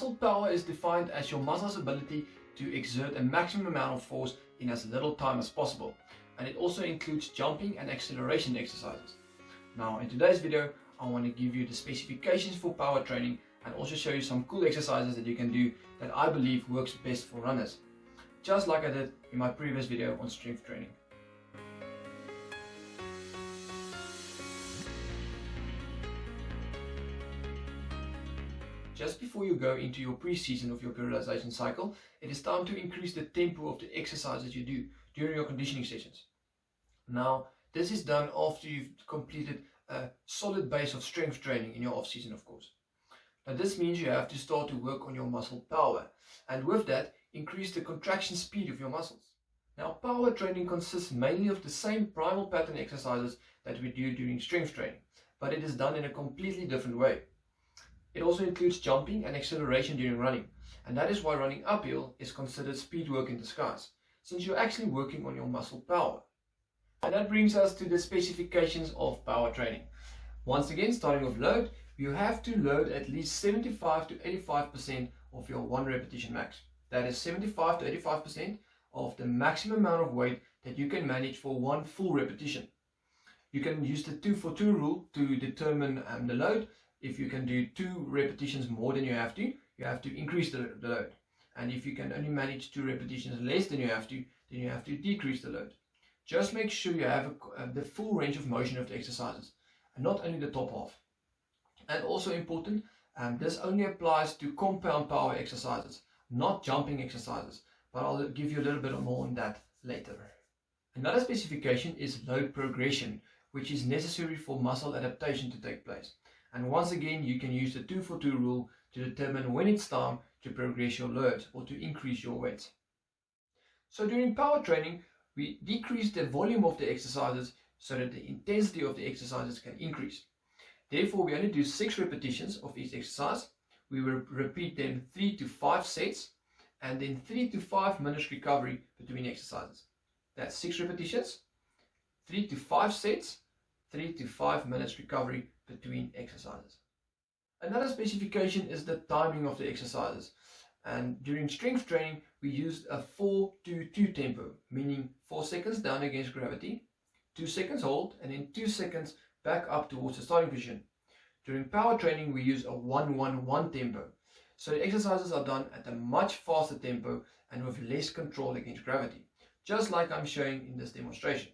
Muscle power is defined as your muscle's ability to exert a maximum amount of force in as little time as possible, and it also includes jumping and acceleration exercises. Now in today's video I want to give you the specifications for power training and also show you some cool exercises that you can do that I believe works best for runners, just like I did in my previous video on strength training. Just before you go into your pre-season of your periodization cycle, it is time to increase the tempo of the exercises you do during your conditioning sessions. Now, this is done after you've completed a solid base of strength training in your off-season, of course. Now, this means you have to start to work on your muscle power, and with that, increase the contraction speed of your muscles. Now, power training consists mainly of the same primal pattern exercises that we do during strength training, but it is done in a completely different way. It also includes jumping and acceleration during running, and that is why running uphill is considered speed work in disguise, since you're actually working on your muscle power. And that brings us to the specifications of power training. Once again, starting with load, you have to load at least 75 to 85% of your one repetition max. That is 75 to 85% of the maximum amount of weight that you can manage for one full repetition. You can use the 2 for 2 rule to determine the load. If you can do 2 repetitions more than you have to increase the load. And if you can only manage 2 repetitions less than you have to, then you have to decrease the load. Just make sure you have the full range of motion of the exercises, and not only the top half. And also important, this only applies to compound power exercises, not jumping exercises, but I'll give you a little bit more on that later. Another specification is load progression, which is necessary for muscle adaptation to take place. And once again, you can use the 2 for 2 rule to determine when it's time to progress your loads or to increase your weights. So during power training, we decrease the volume of the exercises so that the intensity of the exercises can increase. Therefore, we only do 6 repetitions of each exercise. We will repeat them 3 to 5 sets and then 3 to 5 minutes recovery between exercises. That's 6 repetitions, 3 to 5 sets, 3 to 5 minutes recovery between exercises. Another specification is the timing of the exercises, and during strength training we use a 4-2-2 tempo, meaning 4 seconds down against gravity, 2 seconds hold, and then 2 seconds back up towards the starting position. During power training we use a 1-1-1 tempo, so the exercises are done at a much faster tempo and with less control against gravity, just like I'm showing in this demonstration.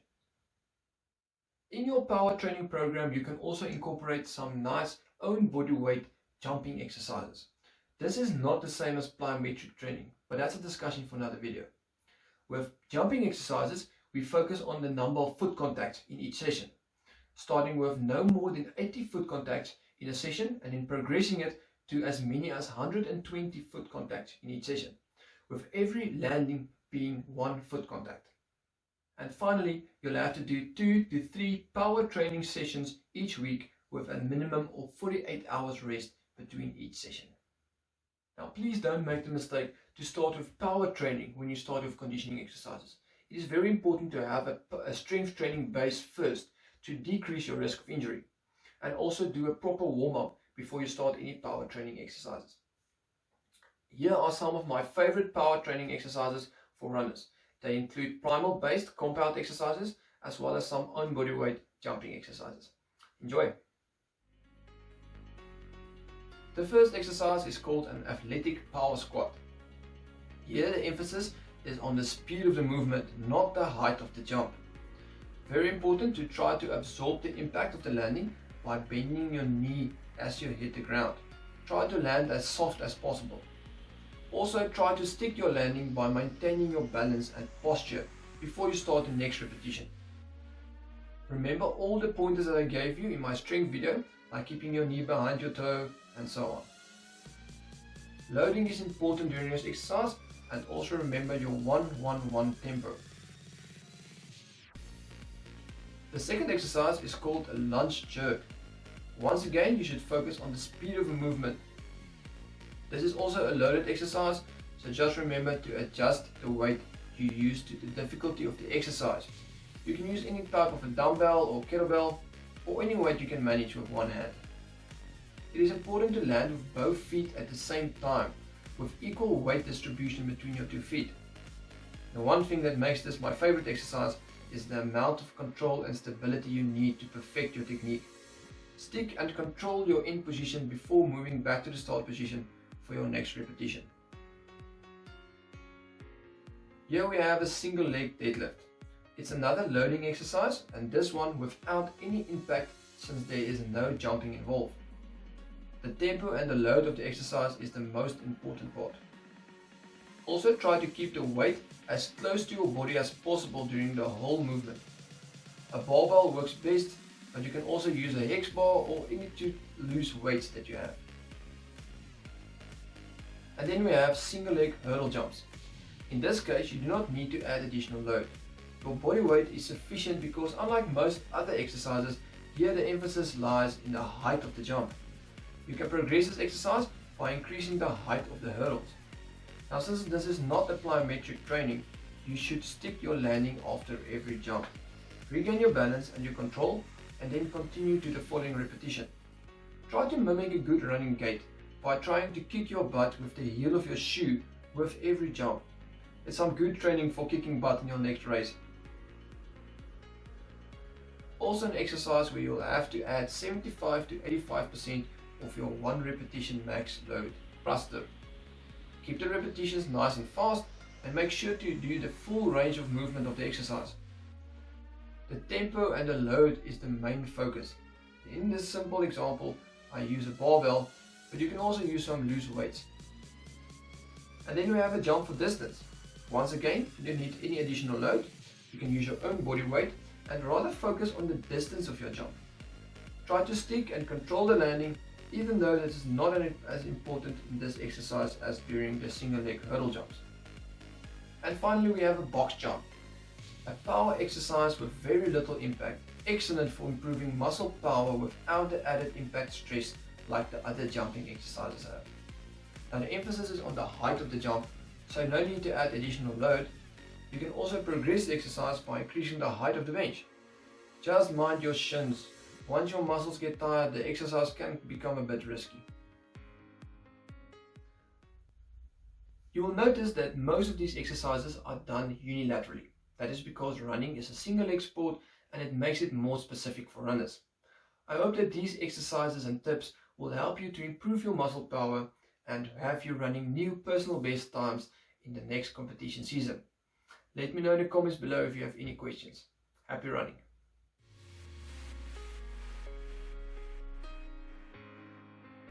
In your power training program, you can also incorporate some nice own body weight jumping exercises. This is not the same as plyometric training, but that's a discussion for another video. With jumping exercises, we focus on the number of foot contacts in each session, starting with no more than 80 foot contacts in a session and then progressing it to as many as 120 foot contacts in each session, with every landing being 1 foot contact. And finally, you'll have to do 2 to 3 power training sessions each week with a minimum of 48 hours rest between each session. Now please don't make the mistake to start with power training when you start with conditioning exercises. It is very important to have a strength training base first to decrease your risk of injury, and also do a proper warm-up before you start any power training exercises. Here are some of my favorite power training exercises for runners. They include primal based compound exercises as well as some own body weight jumping exercises. Enjoy! The first exercise is called an athletic power squat. Here the emphasis is on the speed of the movement, not the height of the jump. Very important to try to absorb the impact of the landing by bending your knee as you hit the ground. Try to land as soft as possible. Also try to stick your landing by maintaining your balance and posture before you start the next repetition. Remember all the pointers that I gave you in my strength video, like keeping your knee behind your toe and so on. Loading is important during this exercise, and also remember your 1-1-1 tempo. The second exercise is called a lunge jerk. Once again, you should focus on the speed of the movement. This is also a loaded exercise, so just remember to adjust the weight you use to the difficulty of the exercise. You can use any type of a dumbbell or kettlebell, or any weight you can manage with one hand. it is important to land with both feet at the same time, with equal weight distribution between your 2 feet. The one thing that makes this my favorite exercise is the amount of control and stability you need to perfect your technique. Stick and control your end position before moving back to the start position for your next repetition. Here we have a single leg deadlift. It's another loading exercise, and this one without any impact since there is no jumping involved. The tempo and the load of the exercise is the most important part. Also try to keep the weight as close to your body as possible during the whole movement. A barbell works best, but you can also use a hex bar or any 2 loose weights that you have. And then we have single leg hurdle jumps. In this case, you do not need to add additional load. Your body weight is sufficient because unlike most other exercises, here the emphasis lies in the height of the jump. You can progress this exercise by increasing the height of the hurdles. Now, since this is not a plyometric training, you should stick your landing after every jump. Regain your balance and your control, and then continue to the following repetition. Try to mimic a good running gait by trying to kick your butt with the heel of your shoe with every jump. It's some good training for kicking butt in your next race. Also an exercise where you'll have to add 75 to 85% of your 1 repetition max load thruster. Keep the repetitions nice and fast and make sure to do the full range of movement of the exercise. The tempo and the load is the main focus. In this simple example, I use a barbell, but you can also use some loose weights. And then we have a jump for distance. Once again, you don't need any additional load. You can use your own body weight and rather focus on the distance of your jump. Try to stick and control the landing, even though this is not as important in this exercise as during the single leg hurdle jumps. And finally we have a box jump. A power exercise with very little impact, excellent for improving muscle power without the added impact stress like the other jumping exercises have. Now the emphasis is on the height of the jump, so no need to add additional load. You can also progress the exercise by increasing the height of the bench. Just mind your shins. Once your muscles get tired, the exercise can become a bit risky. You will notice that most of these exercises are done unilaterally. That is because running is a single leg sport and it makes it more specific for runners. I hope that these exercises and tips will help you to improve your muscle power and have you running new personal best times in the next competition season. Let me know in the comments below if you have any questions. Happy running!